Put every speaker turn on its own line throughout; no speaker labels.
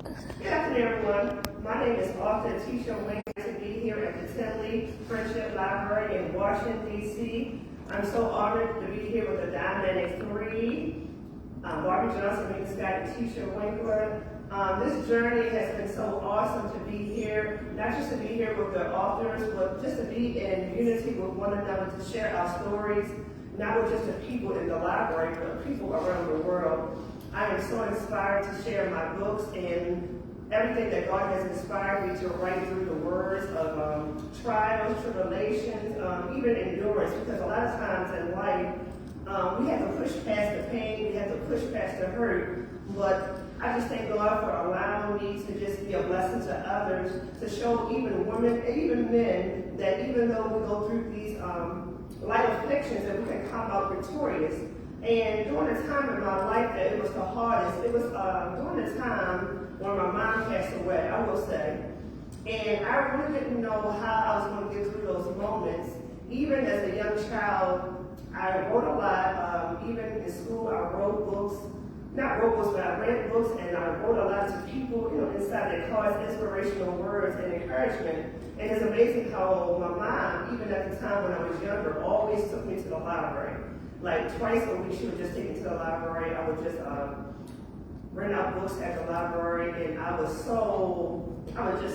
Good afternoon, everyone. My name is author Tisha Telling to be here at the Telling Friendship Library in Washington, D.C. I'm so honored to be here with the dynamic three, Barbie Johnson, Minka Scott, and Tisha Winkler. This journey has been so awesome to be here, not just to be here with the authors, but just to be in unity with one another, to share our stories, not with just the people in the library, but people around the world. I am so inspired to share my books and everything that God has inspired me to write through the words of trials, tribulations, even endurance, because a lot of times in life, we have to push past the pain, we have to push past the hurt, but I just thank God for allowing me to just be a blessing to others, to show even women, and even men, that even though we go through these light afflictions, that we can come out victorious. And during the time in my life that it was the hardest, it was during the time when my mom passed away, I will say. And I really didn't know how I was going to get through those moments. Even as a young child, I wrote a lot. Even in school, I wrote books. Not wrote books, but I read books, and I wrote a lot to people, inside that caused inspirational words and encouragement. And it's amazing how my mom, even at the time when I was younger, always took me to the library. Like twice a week, she would just take me to the library. I would just rent out books at the library, and I was just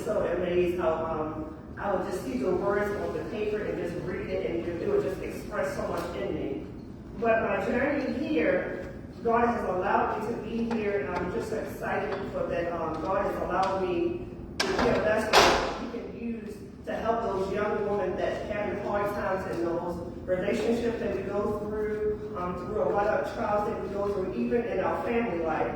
so amazed how I would just see the words on the paper and just read it, and it would just express so much in me. But my journey here, God has allowed me to be here, and I'm just so excited for that. God has allowed me to be a vessel that He can use to help those young women that having hard times in those relationships that we go through a lot of trials that we go through, even in our family life.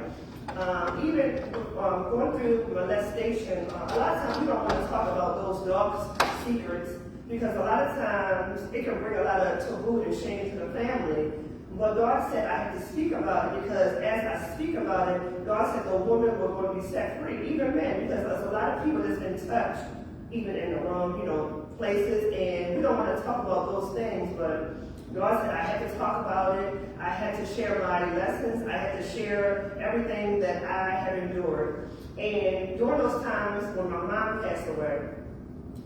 Even going through molestation, a lot of times we don't want to talk about those dark secrets, because a lot of times it can bring a lot of taboo and shame to the family. But God said I had to speak about it, because as I speak about it, God said the women were going to be set free, even men, because there's a lot of people that's been touched, even in the wrong, places, and we don't want to talk about those things, but God said I had to talk about it. I had to share my lessons. I had to share everything that I had endured. And during those times when my mom passed away,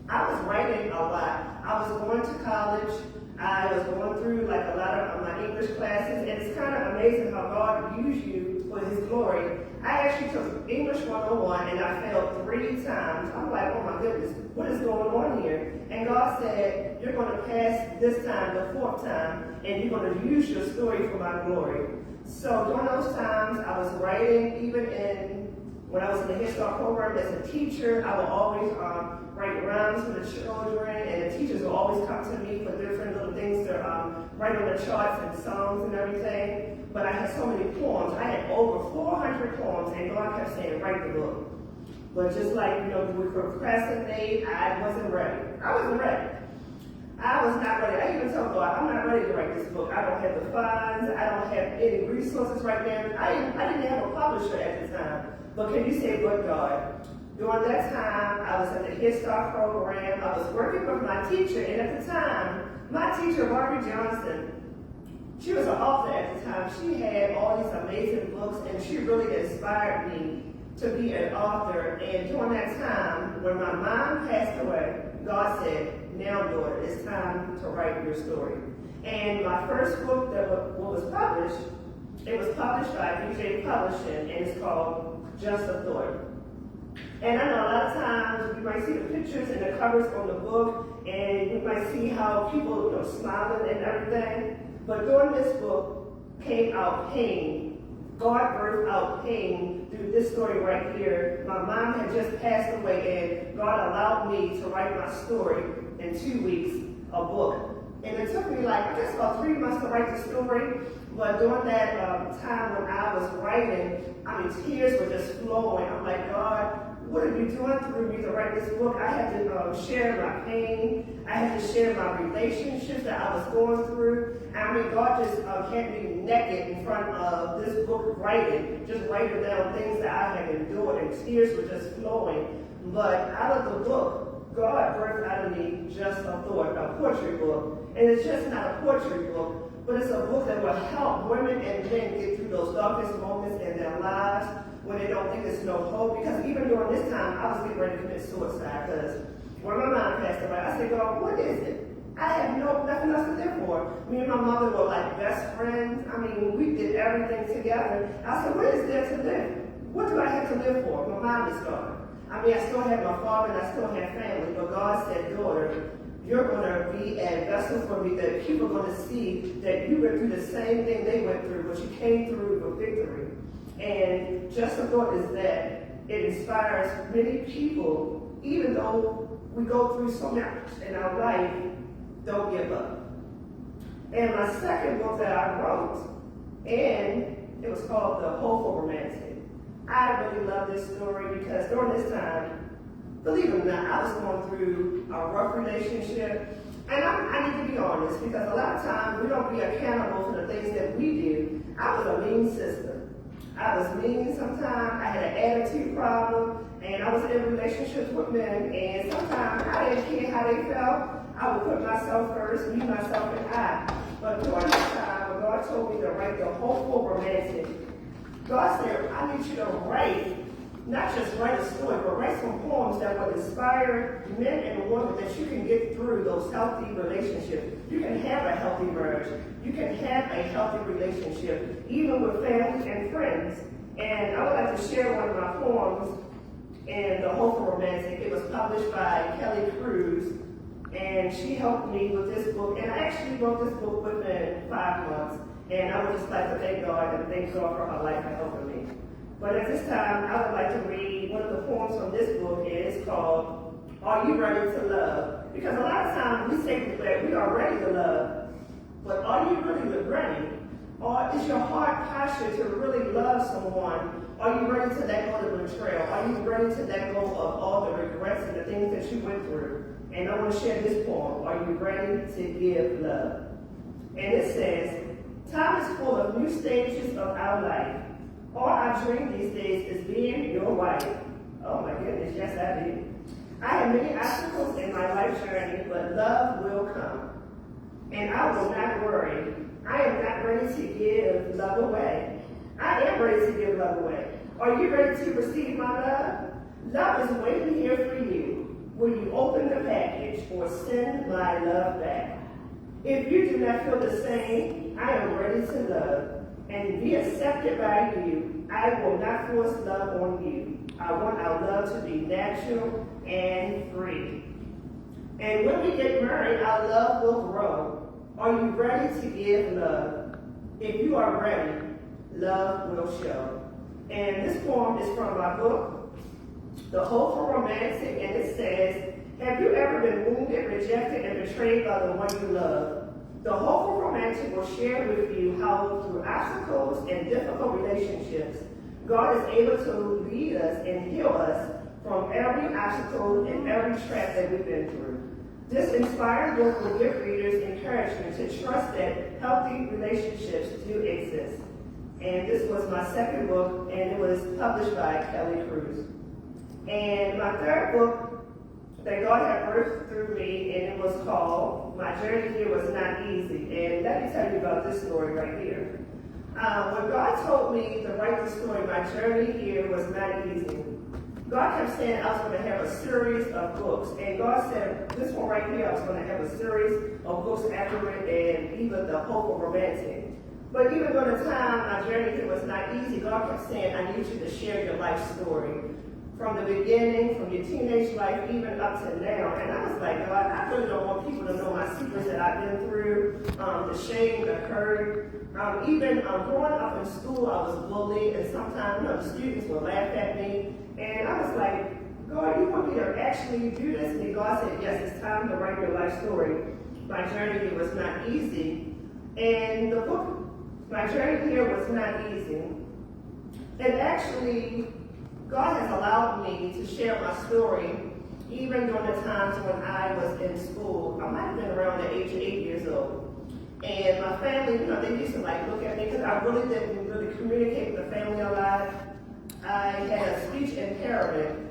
I was writing a lot. I was going to college. I was going through like a lot of my English classes, and it's kind of amazing how God used you for His glory. I actually took English 101, and I failed 3 times. I'm like, oh my goodness, what is going on here? And God said, you're going to pass this time, the 4th time, and you're going to use your story for my glory. So during those times, I was writing, even when I was in the Head Start program as a teacher, I would always write rhymes for the children, and the teachers would always come to me for different little things to write on the charts and songs and everything. But I had so many poems. I had over 400 poems, and God kept saying, write the book. But just like, we procrastinate, I wasn't ready. I wasn't ready. I was not ready. I even told God, I'm not ready to write this book. I don't have the funds. I don't have any resources right now. I didn't have a publisher at the time. But can you say, but God? During that time, I was in the Head Start program. I was working with my teacher, and at the time, my teacher, Barbie Johnson, she was an author at the time. She had all these amazing books, and she really inspired me to be an author. And during that time, when my mom passed away, God said, now, daughter, it's time to write your story. And my first book that was published, it was published by BJ Publishing, and it's called Just a Thought. And I know a lot of times we might see the pictures and the covers on the book, and we might see how people, smiling and everything. But during this book came out pain. God birthed out pain through this story right here. My mom had just passed away, and God allowed me to write my story in 2 weeks, a book. And it took me I guess about 3 months to write the story. But during that time when I was writing, tears were just flowing. I'm like, God, what are you doing through me to write this book? I had to share my pain. I had to share my relationships that I was going through. God just had me naked in front of this book writing down things that I had endured, and tears were just flowing. But out of the book, God birthed out of me Just a Thought, a poetry book. And it's just not a poetry book, but it's a book that will help women and men get through those darkest moments in their lives, when they don't think there's no hope. Because even during this time, I was getting ready to commit suicide. Because when my mom passed away, I said, God, what is it? I have nothing else to live for. Me and my mother were like best friends. I mean, we did everything together. I said, what is there to live? What do I have to live for? My mom is gone. I mean, I still have my father and I still have family, but God said, daughter, you're going to be a vessel for me that people are going to see that you went through the same thing they went through, but you came through with victory. And just a thought is that it inspires many people, even though we go through so much in our life, don't give up. And my second book that I wrote, and it was called The Hopeful Romantic. I really love this story because during this time, believe it or not, I was going through a rough relationship. And I need to be honest, because a lot of times we don't be accountable for the things that we do. I was a mean sister. I was mean sometimes. I had an attitude problem, and I was in relationships with men, and sometimes I didn't care how they felt. I would put myself first, me, myself, and I. But during this time, when God told me to write The Hopeful Romantic, God said, I need you to write, not just write a story, but write some poems that would inspire men and women that you can get through those healthy relationships. You can have a healthy marriage. You can have a healthy relationship, even with family and friends. And I would like to share one of my poems in The Hopeful Romantic. It was published by Kelly Cruz, and she helped me with this book. And I actually wrote this book within 5 months. And I would just like to thank God and thank God for her life and helping me. But at this time, I would like to read one of the poems from this book, and it's called, Are You Ready to Love? Because a lot of times we say that we are ready to love, but are you really ready? Or is your heart postured to really love someone? Are you ready to let go of the betrayal? Are you ready to let go of all the regrets and the things that you went through? And I want to share this poem, Are You Ready to Give Love? And it says, time is full of new stages of our life. All I dream these days is being your wife. Oh my goodness, yes I do. I have many obstacles in my life journey, but love will come. And I will not worry. I am not ready to give love away. I am ready to give love away. Are you ready to receive my love? Love is waiting here for you. Will you open the package or send my love back? If you do not feel the same, I am ready to love and be accepted by you. I will not force love on you. I want our love to be natural and free. And when we get married, our love will grow. Are you ready to give love? If you are ready, love will show. And this poem is from my book, The Hopeful Romantic, and it says, have you ever been wounded, rejected, and betrayed by the one you love? The Hopeful Romantic will share with you how through obstacles and difficult relationships, God is able to lead us and heal us from every obstacle and every trap that we've been through. This inspired book will give readers encouragement to trust that healthy relationships do exist. And this was my second book, and it was published by Kelly Cruz. And my third book that God had birthed through me, and it was called My Journey Here Was Not Easy. And let me tell you about this story right here. When God told me to write this story, My Journey Here Was Not Easy, God kept saying I was going to have a series of books. And God said, this one right here, I was going to have a series of books after it, and even The Hopeful Romantic. But even during the time My Journey Here Was Not Easy, God kept saying, I need you to share your life story. From the beginning, from your teenage life, even up to now. And I was like, God, I really don't want people to know my secrets that I've been through, the shame, the hurt. Even growing up in school, I was bullied, and sometimes the students would laugh at me. And I was like, God, you want me to actually do this? And God said, yes, it's time to write your life story. My journey here was not easy. And the book, My Journey Here Was Not Easy. And actually, God has allowed me to share my story even during the times when I was in school. I might have been around the age of 8 years old. And my family, they used to look at me because I really didn't really communicate with the family a lot. I had a speech impairment,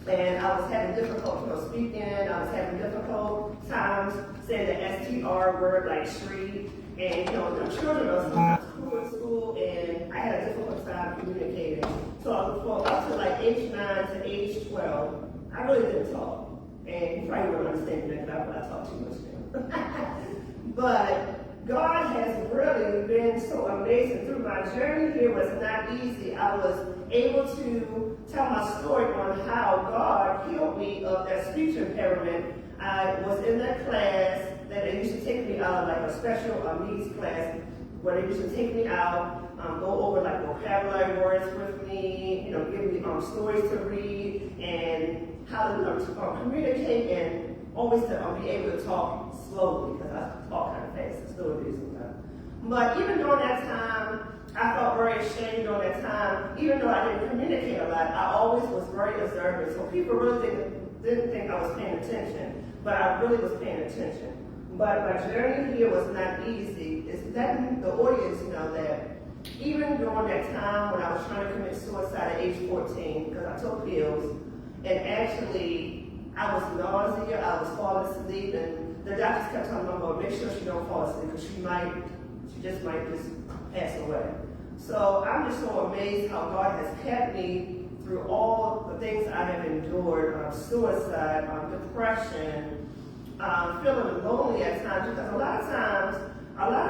and I was having difficulty speaking. I was having difficult times saying the STR word like street. And the children are sometimes cool in school, and I had a difficult time communicating. So a I really didn't talk. And you probably wouldn't understand that because I talk too much now. But God has really been so amazing. Through my journey here was not easy. I was able to tell my story on how God healed me of that speech impairment. I was in that class that they used to take me out, like a special needs class, where they used to take me out, go over like vocabulary words with me, give me stories to read, and how to communicate, and always to be able to talk slowly, because I talk kind of fast, I still do sometimes. But even during that time, I felt very ashamed during that time. Even though I didn't communicate a lot, I always was very observant. So people really didn't think I was paying attention, but I really was paying attention. But my journey here was not easy. It's letting the audience know that even during that time when I was trying to commit suicide at age 14, because I took pills, and actually I was nausea, I was falling asleep, and the doctors kept telling me, well, make sure she don't fall asleep, because she just might pass away. So I'm just so amazed how God has kept me through all the things I have endured, suicide, depression, feeling lonely at times, because a lot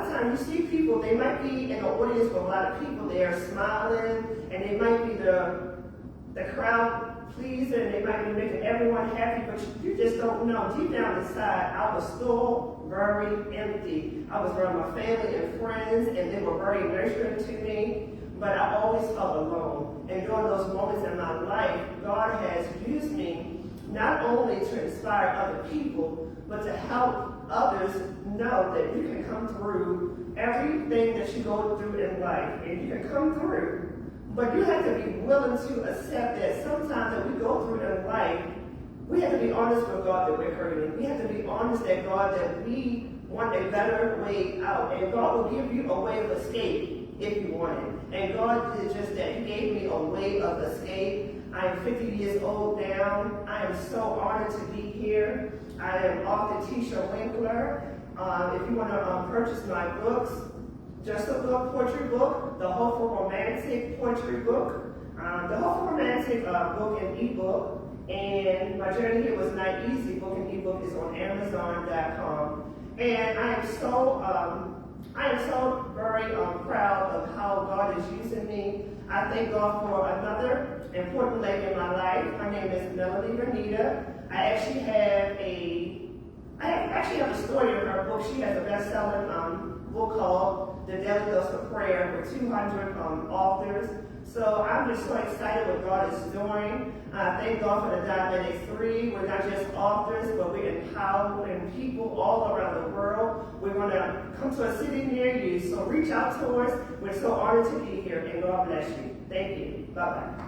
of times you see people, they might be in the audience with a lot of people there smiling, and they might be the crowd pleaser, and they might be making everyone happy, but you just don't know. Deep down inside, I was still very empty. I was around my family and friends, and they were very nurturing to me, but I always felt alone. And during those moments in my life, God has used me not only to inspire other people, but to help others know that you can come through everything that you go through in life, and you can come through. But you have to be willing to accept that sometimes that we go through in life, we have to be honest with God that we're hurting. We have to be honest that God, that we want a better way out. And God will give you a way of escape if you want it. And God did just that. He gave me a way of escape. I am 50 years old now. I am so honored to be here. I am author Tisha Winkler. If you want to purchase my books, just a book, poetry book, the Hopeful Romantic poetry book, the Hopeful Romantic book and ebook, and my journey here was not easy. Book and ebook is on Amazon.com, and I am so very proud of how God is using me. I thank God for another important lady in my life. Her name is Melody Renita. I actually have a story in her book. She has a best-selling book called The Daily Dose of Prayer with 200 authors. So I'm just so excited what God is doing. Thank God for the Diabetic 3. We're not just authors, but we're empowering people all around the world. We're going to come to a city near you, so reach out to us. We're so honored to be here, and God bless you. Thank you. Bye-bye.